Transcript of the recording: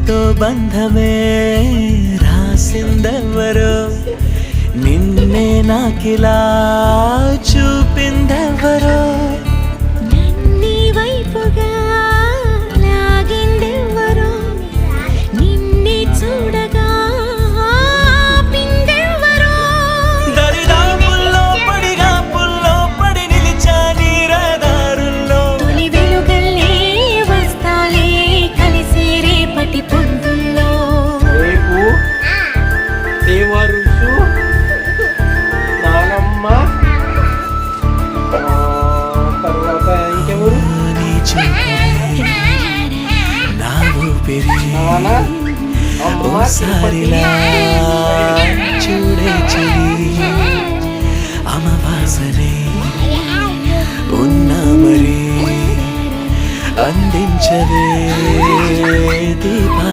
నీతో బంధమే రాసిందెవరో నిన్నే నాకిలా చూపిందెవరో నన్ని వైపుగా లాగిందెవరో నిన్నే చూడగా ఆపిందెవరో దరిదాపుల్లో పడిగా పుల్లో పడి నిలిచా నీ రహదారుల్లో తొలి వెలుగల్లే వస్తాలే కలిసి రేపటి పొద్దుల్లో రేపు దేవరుషు నానమ్మ తర్వాత ఇంకెవరు నీ చూపులే నా ఊపిరి నాన్న అమ్మ ఓసారిలా చూడే చెలి అమవాసనే ఉన్నా మరి అందించవే దీపా